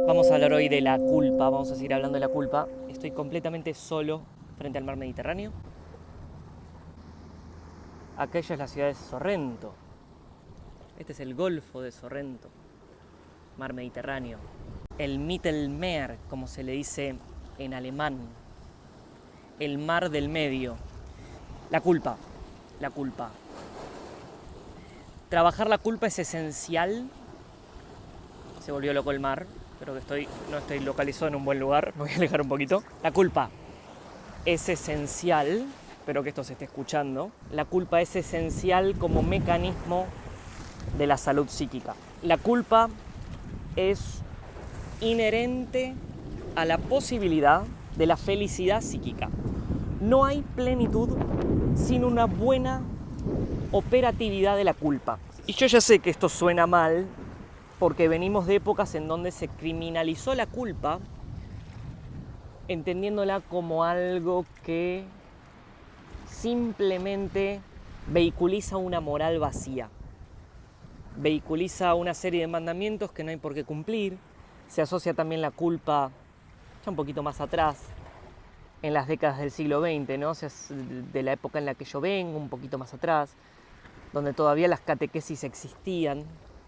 Vamos a hablar hoy de la culpa, vamos a seguir hablando de la culpa. Estoy completamente solo frente al mar Mediterráneo. Aquella es la ciudad de Sorrento. Este es el Golfo de Sorrento, mar Mediterráneo. El Mittelmeer, como se le dice en alemán. El mar del medio. La culpa. La culpa. Trabajar la culpa es esencial. Se volvió loco el mar. Creo que no estoy localizado en un buen lugar. Me voy a alejar un poquito. La culpa es esencial, espero que esto se esté escuchando. La culpa es esencial como mecanismo de la salud psíquica. La culpa es inherente a la posibilidad de la felicidad psíquica. No hay plenitud sin una buena operatividad de la culpa. Y yo ya sé que esto suena mal, porque venimos de épocas en donde se criminalizó la culpa, entendiéndola como algo que simplemente vehiculiza una moral vacía. Vehiculiza una serie de mandamientos que no hay por qué cumplir. Se asocia también la culpa ya un poquito más atrás, en las décadas del siglo XX, ¿no? O sea, de la época en la que yo vengo, un poquito más atrás, donde todavía las catequesis existían.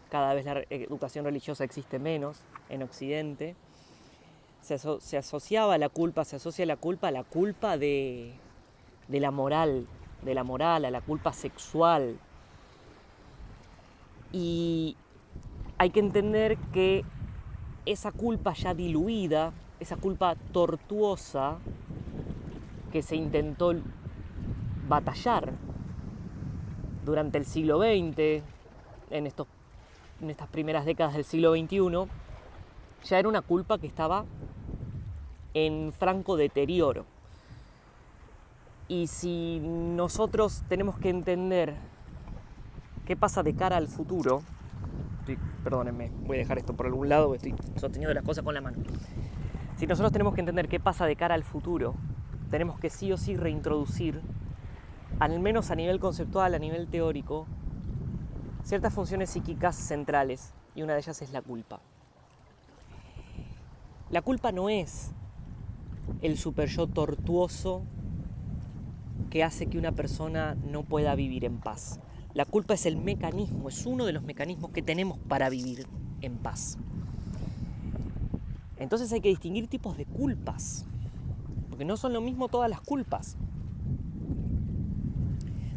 Cada vez la educación religiosa existe menos en Occidente. Se asociaba la culpa, se asocia la culpa a la culpa de la moral, a la culpa sexual. Y hay que entender que esa culpa ya diluida, esa culpa tortuosa que se intentó batallar durante el siglo XX, en estas primeras décadas del siglo XXI, ya era una culpa que estaba en franco deterioro. Y si nosotros tenemos que entender qué pasa de cara al futuro, perdónenme, voy a dejar esto por algún lado, porque estoy sosteniendo las cosas con la mano. Si nosotros tenemos que entender qué pasa de cara al futuro, tenemos que sí o sí reintroducir, al menos a nivel conceptual, a nivel teórico, ciertas funciones psíquicas centrales, y una de ellas es la culpa. La culpa no es el superyo tortuoso que hace que una persona no pueda vivir en paz. La culpa es el mecanismo, es uno de los mecanismos que tenemos para vivir en paz. Entonces hay que distinguir tipos de culpas, porque no son lo mismo todas las culpas.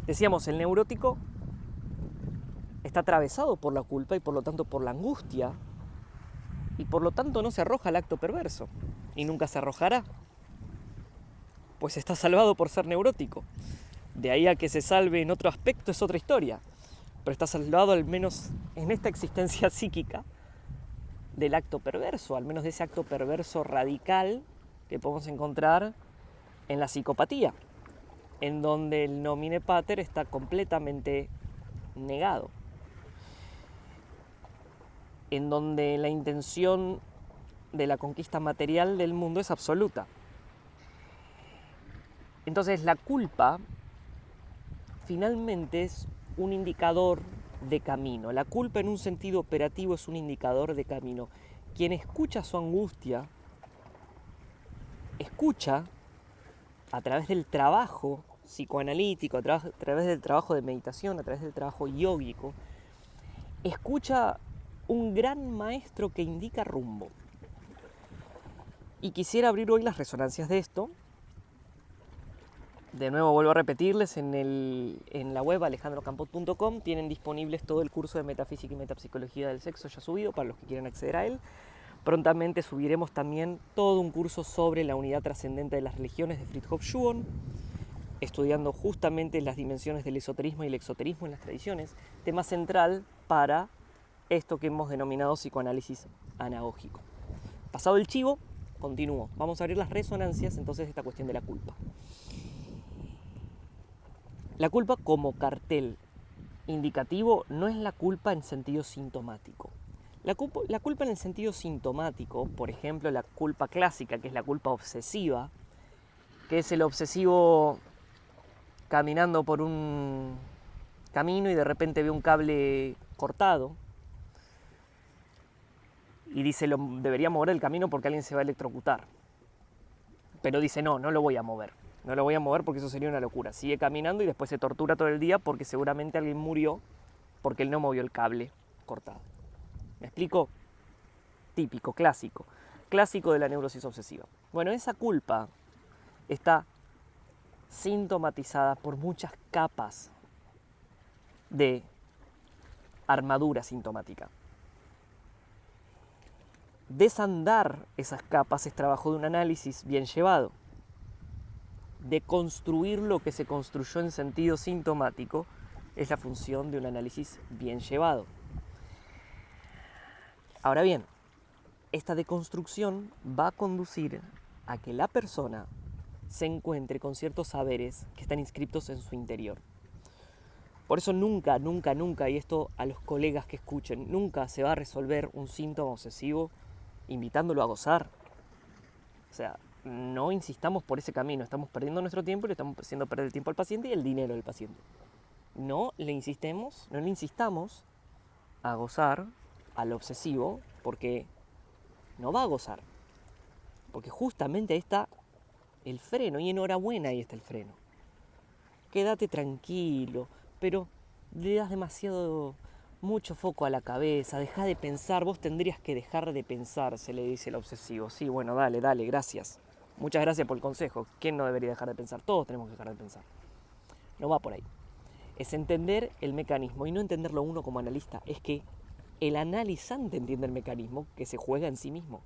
Decíamos, el neurótico está atravesado por la culpa y por lo tanto por la angustia, y por lo tanto no se arroja al acto perverso, y nunca se arrojará, pues está salvado por ser neurótico. De ahí a que se salve en otro aspecto es otra historia, pero está salvado al menos en esta existencia psíquica del acto perverso, al menos de ese acto perverso radical que podemos encontrar en la psicopatía, en donde el nomine pater está completamente negado, en donde la intención de la conquista material del mundo es absoluta. Entonces la culpa finalmente es un indicador de camino. La culpa en un sentido operativo es un indicador de camino. Quien escucha su angustia, escucha a través del trabajo psicoanalítico, a través del trabajo de meditación, a través del trabajo yógico, escucha un gran maestro que indica rumbo. Y quisiera abrir hoy las resonancias de esto. De nuevo vuelvo a repetirles, en la web alejandrocampos.com tienen disponibles todo el curso de Metafísica y Metapsicología del Sexo ya subido para los que quieran acceder a él. Prontamente subiremos también todo un curso sobre la unidad trascendente de las religiones de Fridtjof Schuon, estudiando justamente las dimensiones del esoterismo y el exoterismo en las tradiciones, tema central para esto que hemos denominado psicoanálisis anagógico. Pasado el chivo, continúo. Vamos a abrir las resonancias entonces de esta cuestión de la culpa. La culpa como cartel indicativo no es la culpa en sentido sintomático. La culpa en el sentido sintomático, por ejemplo, la culpa clásica, que es la culpa obsesiva, que es el obsesivo caminando por un camino y de repente ve un cable cortado y dice, debería mover el camino porque alguien se va a electrocutar. Pero dice, no lo voy a mover. No lo voy a mover porque eso sería una locura. Sigue caminando y después se tortura todo el día porque seguramente alguien murió porque él no movió el cable cortado. ¿Me explico? Típico, clásico. Clásico de la neurosis obsesiva. Bueno, esa culpa está sintomatizada por muchas capas de armadura sintomática. Desandar esas capas es trabajo de un análisis bien llevado. De construir lo que se construyó en sentido sintomático es la función de un análisis bien llevado. Ahora bien, esta deconstrucción va a conducir a que la persona se encuentre con ciertos saberes que están inscritos en su interior. Por eso nunca, y esto a los colegas que escuchen, nunca se va a resolver un síntoma obsesivo invitándolo a gozar. O sea, no insistamos por ese camino, estamos perdiendo nuestro tiempo y le estamos haciendo perder el tiempo al paciente y el dinero del paciente. No le insistamos a gozar al obsesivo porque no va a gozar. Porque justamente ahí está el freno, y enhorabuena, ahí está el freno. Quédate tranquilo, pero le das mucho foco a la cabeza, deja de pensar, vos tendrías que dejar de pensar, se le dice el obsesivo. Sí, bueno, dale, gracias. Muchas gracias por el consejo. ¿Quién no debería dejar de pensar? Todos tenemos que dejar de pensar. No va por ahí. Es entender el mecanismo y no entenderlo uno como analista. Es que el analizante entiende el mecanismo que se juega en sí mismo.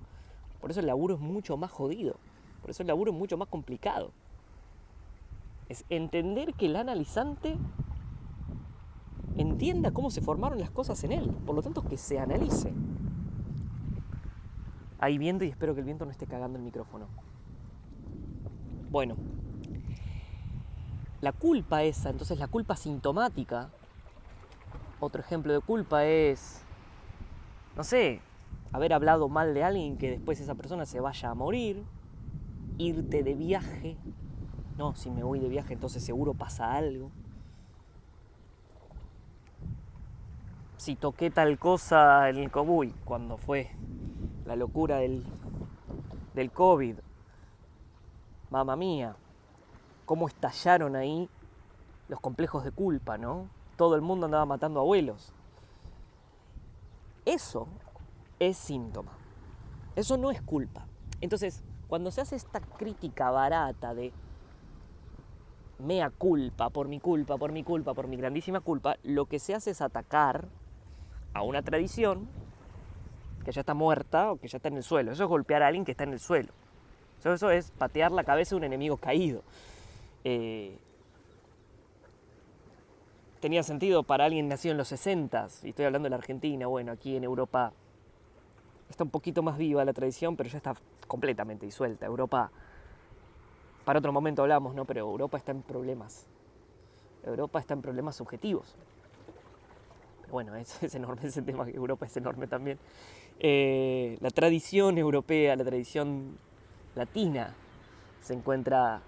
Por eso el laburo es mucho más jodido. Por eso el laburo es mucho más complicado. Es entender que el analizante entienda cómo se formaron las cosas en él. Por lo tanto, que se analice. Hay viento y espero que el viento no esté cagando el micrófono. Bueno, la culpa esa, entonces la culpa sintomática, otro ejemplo de culpa es, no sé, haber hablado mal de alguien que después esa persona se vaya a morir, irte de viaje. No, si me voy de viaje entonces seguro pasa algo. Si toqué tal cosa en el COVID, cuando fue la locura del COVID, mamma mía, cómo estallaron ahí los complejos de culpa, ¿no? Todo el mundo andaba matando abuelos. Eso es síntoma. Eso no es culpa. Entonces, cuando se hace esta crítica barata de mea culpa, por mi grandísima culpa, lo que se hace es atacar a una tradición que ya está muerta o que ya está en el suelo. Eso es golpear a alguien que está en el suelo. Eso es patear la cabeza de un enemigo caído. Tenía sentido para alguien nacido en los 60s, y estoy hablando de la Argentina. Bueno, aquí en Europa está un poquito más viva la tradición, pero ya está completamente disuelta. Europa, para otro momento hablamos, ¿no? Pero Europa está en problemas. Europa está en problemas subjetivos. Pero bueno, es enorme ese tema, que Europa es enorme también. La tradición europea, la tradición latina, se encuentra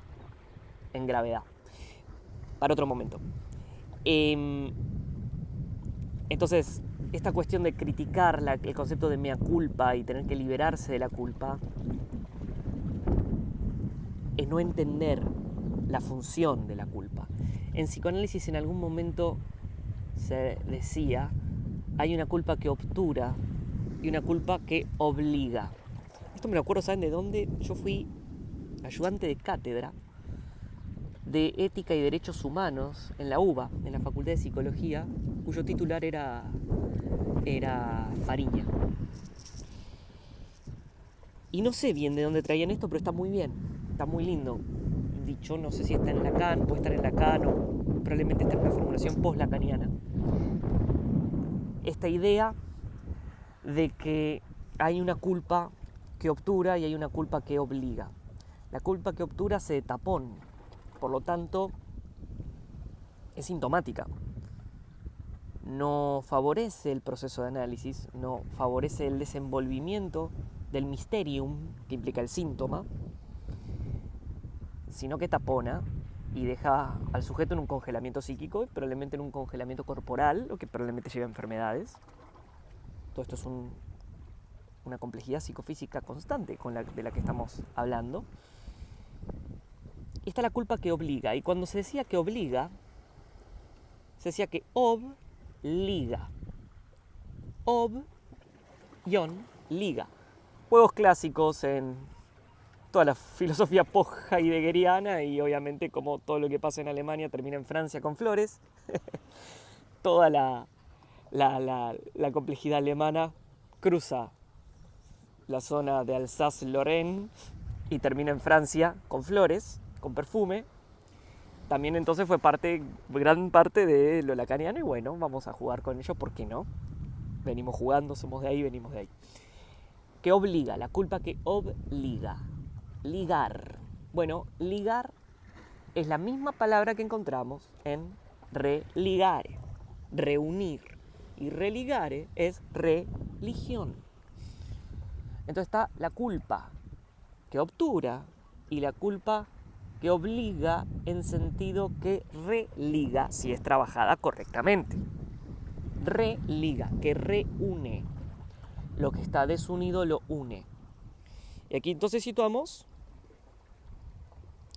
en gravedad. Para otro momento. Entonces, esta cuestión de criticar el concepto de mea culpa y tener que liberarse de la culpa es no entender la función de la culpa. En psicoanálisis en algún momento se decía, hay una culpa que obtura y una culpa que obliga. Esto me lo acuerdo, ¿saben de dónde? Yo fui ayudante de cátedra de Ética y Derechos Humanos en la UBA, en la Facultad de Psicología, cuyo titular era Fariña. Y no sé bien de dónde traían esto, pero está muy bien, está muy lindo. Dicho, no sé si está en Lacan, puede estar en Lacan o probablemente está en una formulación post-lacaniana. Esta idea de que hay una culpa que obtura y hay una culpa que obliga. La culpa que obtura hace de tapón, por lo tanto es sintomática. No favorece el proceso de análisis, no favorece el desenvolvimiento del mysterium que implica el síntoma, sino que tapona y deja al sujeto en un congelamiento psíquico y probablemente en un congelamiento corporal, lo que probablemente lleva a enfermedades. Todo esto es una complejidad psicofísica constante de la que estamos hablando. Y está la culpa que obliga. Y cuando se decía que obliga, se decía que obliga. Liga. Juegos clásicos en toda la filosofía post-heideggeriana y obviamente como todo lo que pasa en Alemania termina en Francia con flores. Toda la complejidad alemana cruza la zona de Alsace-Lorraine y termina en Francia con flores, con perfume. También entonces fue gran parte de lo lacaniano y bueno, vamos a jugar con ello, ¿por qué no? Venimos jugando, somos de ahí, venimos de ahí. ¿Qué obliga? La culpa que obliga. Ligar. Bueno, ligar es la misma palabra que encontramos en religare, reunir. Y religare es religión. Entonces está la culpa que obtura y la culpa que obliga en sentido que religa si es trabajada correctamente. Religa, que reúne. Lo que está desunido lo une. Y aquí entonces situamos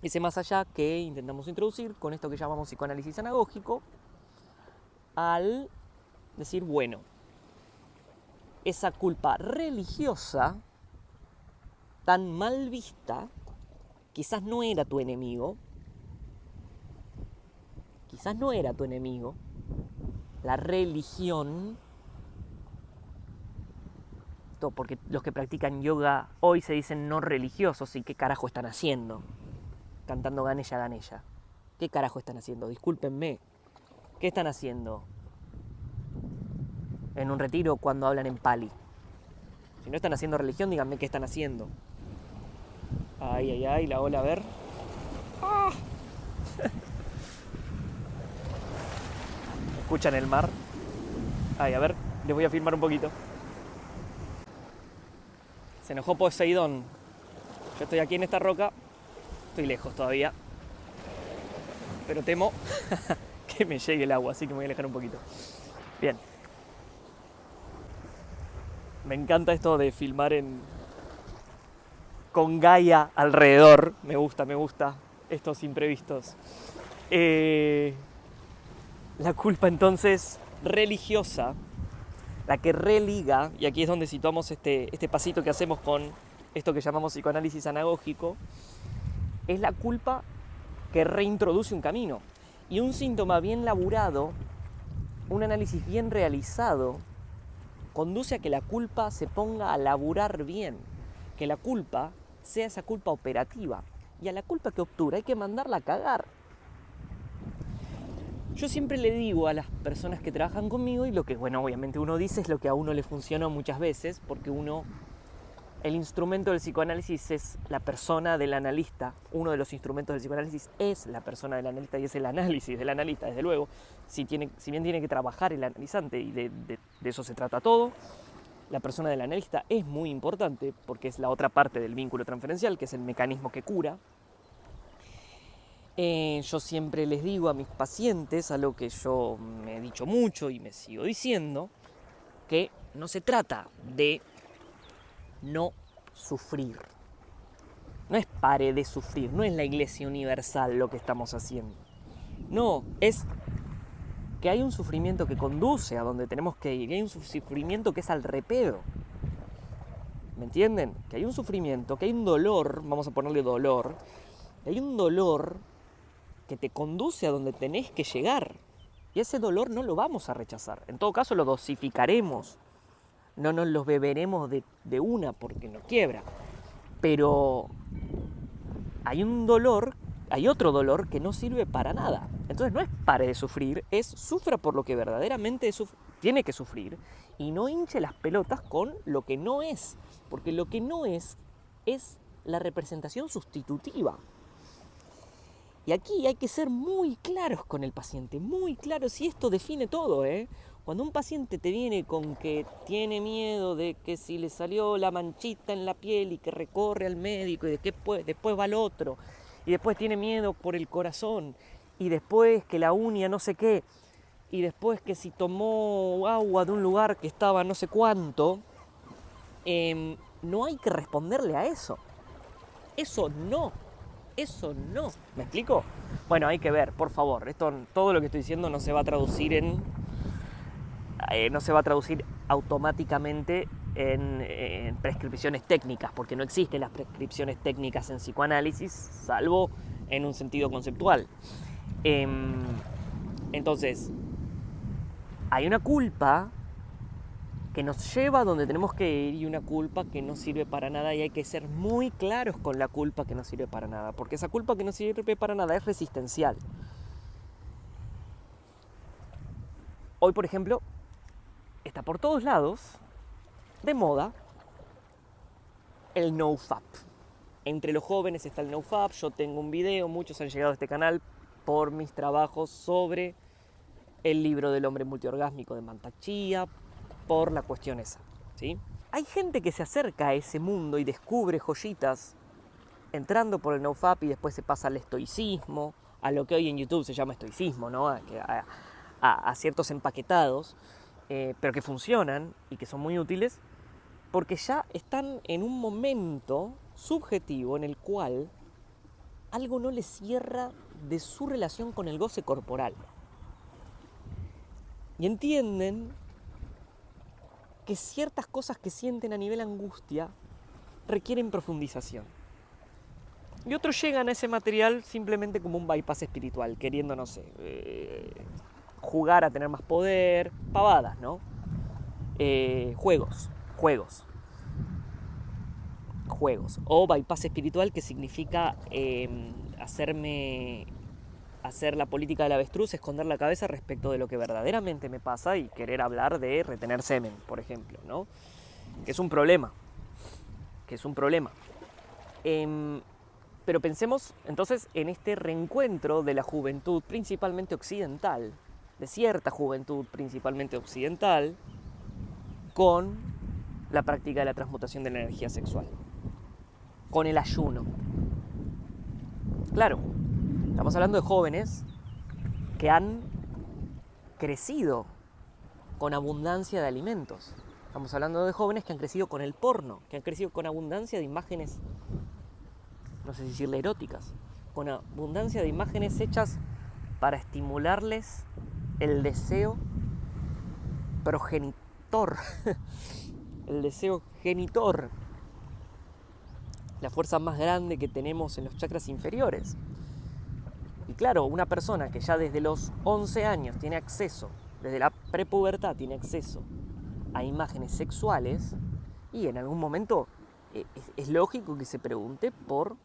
ese más allá que intentamos introducir con esto que llamamos psicoanálisis anagógico al decir, bueno, esa culpa religiosa tan mal vista quizás no era tu enemigo, la religión, porque los que practican yoga hoy se dicen no religiosos, ¿y qué carajo están haciendo? Cantando Ganesha Ganesha. ¿Qué carajo están haciendo? Discúlpenme. ¿Qué están haciendo en un retiro cuando hablan en pali? Si no están haciendo religión, díganme qué están haciendo. Ay, la ola, a ver. ¡Ah! ¿Escuchan el mar? Ay, a ver, les voy a filmar un poquito. Se enojó Poseidón. Yo estoy aquí en esta roca. Estoy lejos todavía. Pero temo que me llegue el agua, así que me voy a alejar un poquito. Bien. Me encanta esto de filmar con Gaia alrededor. Me gusta estos imprevistos. La culpa entonces religiosa, la que religa, y aquí es donde situamos este pasito que hacemos con esto que llamamos psicoanálisis anagógico, es la culpa que reintroduce un camino. Y un síntoma bien laburado, un análisis bien realizado, conduce a que la culpa se ponga a laburar bien, que la culpa sea esa culpa operativa. Y a la culpa que obtura hay que mandarla a cagar. Yo siempre le digo a las personas que trabajan conmigo, y lo que, bueno, obviamente uno dice es lo que a uno le funciona muchas veces, porque el instrumento del psicoanálisis es la persona del analista. Uno de los instrumentos del psicoanálisis es la persona del analista y es el análisis del analista, desde luego. Si bien tiene que trabajar el analizante, y de eso se trata todo, la persona del analista es muy importante porque es la otra parte del vínculo transferencial, que es el mecanismo que cura. Yo siempre les digo a mis pacientes, algo que yo me he dicho mucho y me sigo diciendo, que no se trata de no sufrir. No es pare de sufrir, no es la Iglesia Universal lo que estamos haciendo. No, es que hay un sufrimiento que conduce a donde tenemos que ir, y hay un sufrimiento que es al repedo. ¿Me entienden? Que hay un sufrimiento, que hay un dolor, vamos a ponerle dolor, que hay un dolor que te conduce a donde tenés que llegar. Y ese dolor no lo vamos a rechazar. En todo caso lo dosificaremos. No nos los beberemos de una porque nos quiebra. Pero hay otro dolor que no sirve para nada. Entonces no es pare de sufrir, es sufra por lo que verdaderamente tiene que sufrir y no hinche las pelotas con lo que no es. Porque lo que no es la representación sustitutiva. Y aquí hay que ser muy claros con el paciente, muy claros, y esto define todo, ¿eh? Cuando un paciente te viene con que tiene miedo de que si le salió la manchita en la piel y que recorre al médico y después va al otro, y después tiene miedo por el corazón, y después que la uña no sé qué, y después que si tomó agua de un lugar que estaba no sé cuánto, no hay que responderle a eso. Eso no. ¿Me explico? Bueno, hay que ver, por favor. Todo lo que estoy diciendo no se va a traducir no se va a traducir automáticamente en prescripciones técnicas, porque no existen las prescripciones técnicas en psicoanálisis, salvo en un sentido conceptual. Entonces, hay una culpa que nos lleva a donde tenemos que ir y una culpa que no sirve para nada, y hay que ser muy claros con la culpa que no sirve para nada, porque esa culpa que no sirve para nada es resistencial. Hoy, por ejemplo, está por todos lados de moda el NoFap. Entre los jóvenes está el NoFap. Yo tengo un video, muchos han llegado a este canal por mis trabajos sobre el libro del hombre multiorgásmico de Mantak Chia, por la cuestión esa, ¿sí? Hay gente que se acerca a ese mundo y descubre joyitas entrando por el NoFap y después se pasa al estoicismo, a lo que hoy en YouTube se llama estoicismo, ¿no? A ciertos empaquetados, pero que funcionan y que son muy útiles, porque ya están en un momento subjetivo en el cual algo no les cierra de su relación con el goce corporal. Y entienden que ciertas cosas que sienten a nivel angustia requieren profundización. Y otros llegan a ese material simplemente como un bypass espiritual, queriendo, no sé, jugar a tener más poder, pavadas, ¿no? Juegos. O bypass espiritual, que significa hacer la política del avestruz, esconder la cabeza respecto de lo que verdaderamente me pasa y querer hablar de retener semen, por ejemplo, ¿no? Que es un problema. Pero pensemos entonces en este reencuentro de la juventud principalmente occidental, de cierta juventud principalmente occidental, con la práctica de la transmutación de la energía sexual, con el ayuno. Claro, estamos hablando de jóvenes que han crecido con abundancia de alimentos. Estamos hablando de jóvenes que han crecido con el porno, que han crecido con abundancia de imágenes, no sé si decirle eróticas, con abundancia de imágenes hechas para estimularles el deseo progenitor, el deseo genitor, la fuerza más grande que tenemos en los chakras inferiores. Y claro, una persona que ya desde los 11 años tiene acceso, desde la prepubertad tiene acceso a imágenes sexuales, y en algún momento es lógico que se pregunte por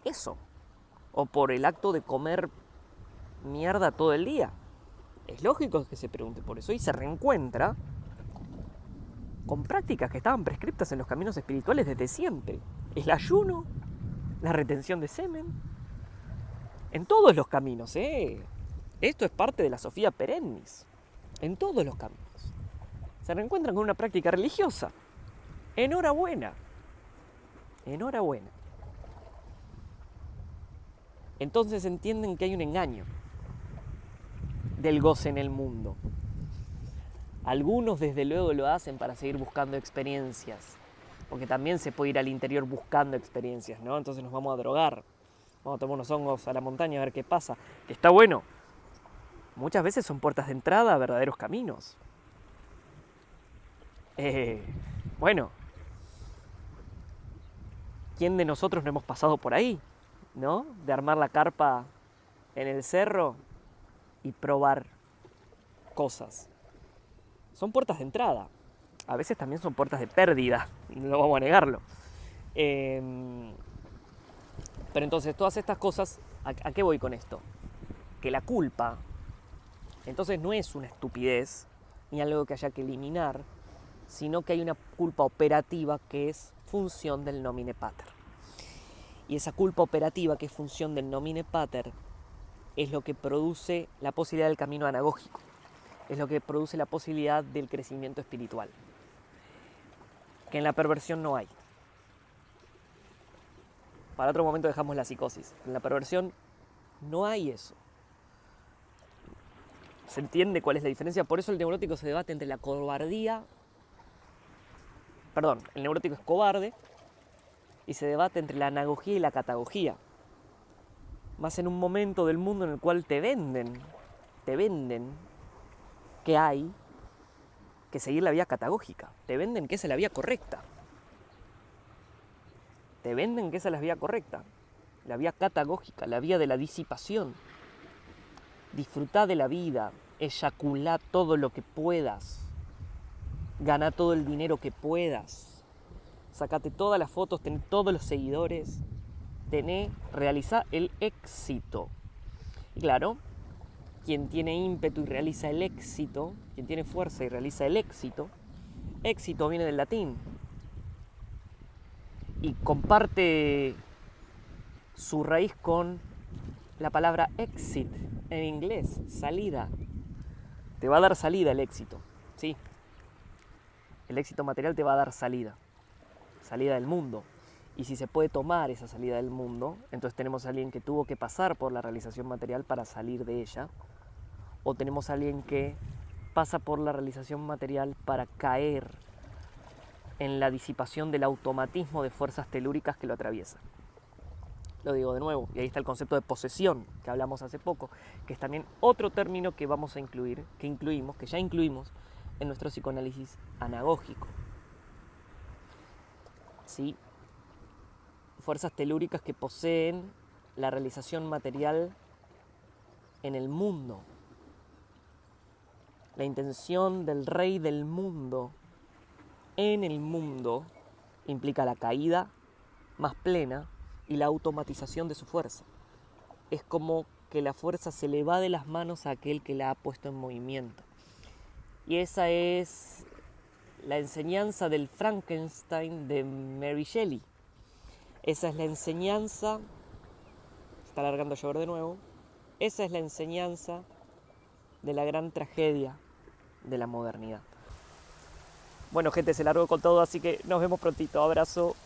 eso, o por el acto de comer mierda todo el día. Es lógico que se pregunte por eso y se reencuentra con prácticas que estaban prescriptas en los caminos espirituales desde siempre. El ayuno, la retención de semen, en todos los caminos, Esto es parte de la Sofía Perennis, en todos los caminos. Se reencuentran con una práctica religiosa. Enhorabuena. Entonces entienden que hay un engaño del goce en el mundo. Algunos desde luego lo hacen para seguir buscando experiencias, porque también se puede ir al interior buscando experiencias, ¿no? Entonces nos vamos a drogar, vamos a tomar unos hongos a la montaña a ver qué pasa, que está bueno. Muchas veces son puertas de entrada a verdaderos caminos. Bueno, ¿quién de nosotros no hemos pasado por ahí, ¿no? De armar la carpa en el cerro y probar cosas. Son puertas de entrada. A veces también son puertas de pérdida, no vamos a negarlo. Pero entonces, todas estas cosas, ¿a qué voy con esto? Que la culpa, entonces, no es una estupidez, ni algo que haya que eliminar, sino que hay una culpa operativa que es función del nomine pater. Y esa culpa operativa que es función del nomine pater es lo que produce la posibilidad del camino anagógico, es lo que produce la posibilidad del crecimiento espiritual, que en la perversión no hay. Para otro momento dejamos la psicosis. En la perversión no hay eso. ¿Se entiende cuál es la diferencia? Por eso el neurótico se debate entre la cobardía el neurótico es cobarde y se debate entre la anagogía y la catagogía. Más en un momento del mundo en el cual te venden que hay que seguir la vía catagógica, te venden que esa es la vía correcta. Te venden que esa es la vía correcta, la vía catagógica, la vía de la disipación. Disfrutá de la vida, eyaculá todo lo que puedas, gana todo el dinero que puedas, sacate todas las fotos, ten todos los seguidores, realizá el éxito. Y claro, quien tiene ímpetu y realiza el éxito, quien tiene fuerza y realiza el éxito viene del latín y comparte su raíz con la palabra exit en inglés, salida. Te va a dar salida el éxito, ¿sí? El éxito material te va a dar salida del mundo. Y si se puede tomar esa salida del mundo, entonces tenemos a alguien que tuvo que pasar por la realización material para salir de ella, o tenemos a alguien que pasa por la realización material para caer en la disipación del automatismo de fuerzas telúricas que lo atraviesan. Lo digo de nuevo, y ahí está el concepto de posesión que hablamos hace poco, que es también otro término que vamos a incluir, que ya incluimos en nuestro psicoanálisis anagógico. ¿Sí? Fuerzas telúricas que poseen la realización material en el mundo. La intención del rey del mundo en el mundo implica la caída más plena y la automatización de su fuerza. Es como que la fuerza se le va de las manos a aquel que la ha puesto en movimiento. Y esa es la enseñanza del Frankenstein de Mary Shelley. Esa es la enseñanza, se está alargando a llover de nuevo, esa es la enseñanza de la gran tragedia de la modernidad. Bueno, gente, se largó con todo, así que nos vemos prontito. Abrazo.